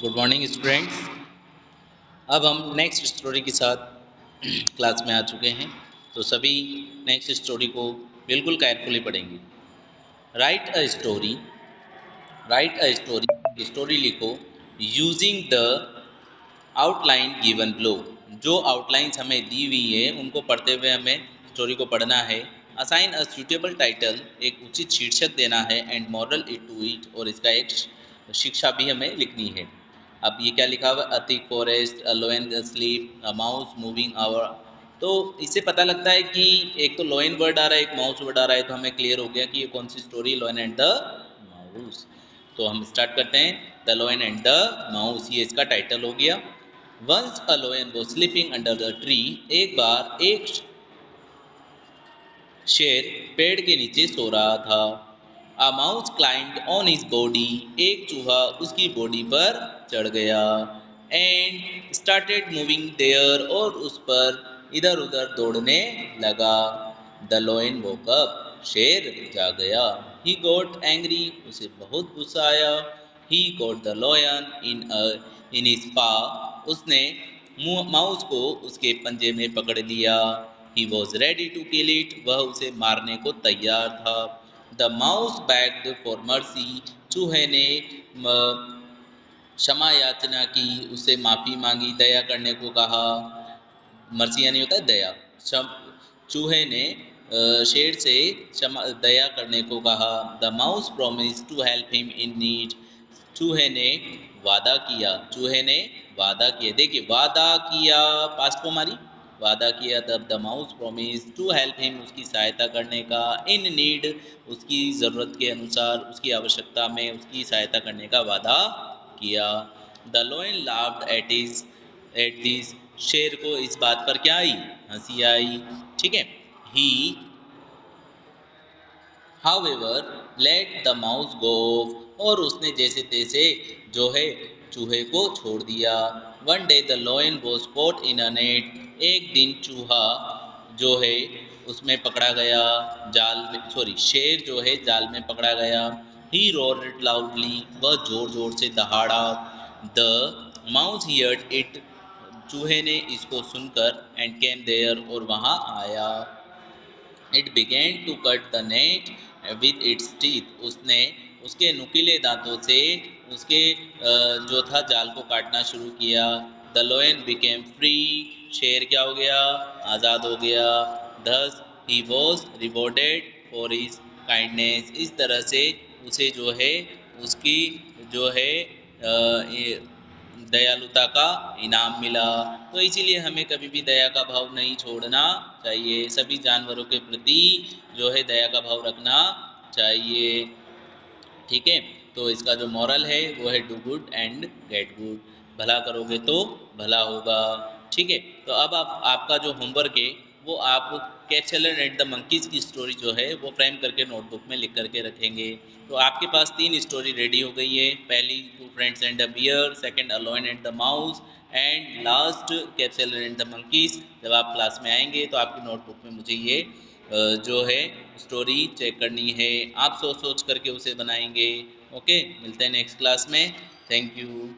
Good morning students. अब हम next story के साथ क्लास में आ चुके हैं, तो सभी नेक्स्ट स्टोरी को बिल्कुल केयरफुली पढ़ेंगे। Write a story, write a story, story लिखो using the outline given below. जो आउटलाइंस हमें दी हुई है उनको पढ़ते हुए हमें स्टोरी को पढ़ना है। असाइन अ सूटेबल टाइटल, एक उचित शीर्षक देना है, and moral it to it, और इसका एक शिक्षा भी हमें लिखनी है। अब ये क्या लिखा हुआ, a thick forest, a lion sleep, a mouse moving over. तो इससे पता लगता है कि एक तो लोयन वर्ड आ रहा है, एक माउस वर्ड आ रहा है, तो हमें क्लियर हो गया कि ये कौन सी story, lion and the mouse. तो हम स्टार्ट करते हैं, the lion and the mouse, ये इसका टाइटल हो गया। Once a lion was sleeping under the tree, एक बार एक शेर पेड़ के नीचे सो रहा था। A mouse climbed on his body, एक चूहा उसकी बॉडी पर चढ़ गया। And started moving there, और उस पर इधर उधर दौड़ने लगा। The lion woke up, शेर जाग गया। He got angry, उसे बहुत गुस्सा आया। He caught the lion in his paw, उसने माउस को उसके पंजे में पकड़ लिया। He was ready to kill it, वह उसे मारने को तैयार था। The mouse begged for mercy, चूहे ने क्षमा याचना की, उससे माफ़ी मांगी, दया करने को कहा। मर्सी यानी होता है दया। चूहे ने शेर से क्षमा दया करने को कहा। The mouse promise to help him in need, चूहे ने वादा किया, चूहे ने वादा किया, देखिए वादा किया, पास्ट फॉर्म हमारी वादा किया। तब the mouse promise to help him, उसकी सहायता करने का, इन नीड, उसकी ज़रूरत के अनुसार, उसकी आवश्यकता में उसकी सहायता करने का वादा किया। द लोयन लाफ्ड एट दिस, शेर को इस बात पर क्या आई, हंसी आई। ठीक है। ही however let the mouse go off, और उसने जैसे तैसे जो है चूहे को छोड़ दिया। One day the lion was caught in a net, एक दिन चूहा जो है उसमें पकड़ा गया, जाल में, सॉरी शेर जो है जाल में पकड़ा गया। He roared loudly, वह जोर जोर से दहाड़ा। The mouse heard it, चूहे ने इसको सुनकर, and came there, और वहाँ आया। It began to cut the net with its teeth, उसने उसके नुकीले दांतों से उसके जो था जाल को काटना शुरू किया। The lion became free, शेर क्या हो गया, आज़ाद हो गया। Thus he was rewarded for his kindness, इस तरह से उसे जो है उसकी जो है दयालुता का इनाम मिला। तो इसीलिए हमें कभी भी दया का भाव नहीं छोड़ना चाहिए, सभी जानवरों के प्रति जो है दया का भाव रखना चाहिए। ठीक है। तो इसका जो मॉरल है वो है do good and get good, भला करोगे तो भला होगा। ठीक है। तो अब आपका जो होमवर्क है वो आप कैप्सुलर एंड द मंकीज की स्टोरी जो है वो फ्रेम करके नोटबुक में लिख करके रखेंगे। तो आपके पास 3 स्टोरी रेडी हो गई है, पहली two friends and a bear, second a lion and the mouse, and last cap seller and the monkeys. जब आप क्लास में आएंगे तो आपकी नोटबुक में मुझे ये जो है स्टोरी चेक करनी है, आप सोच सोच करके उसे बनाएंगे। ओके, मिलते हैं नेक्स्ट क्लास में। Thank you.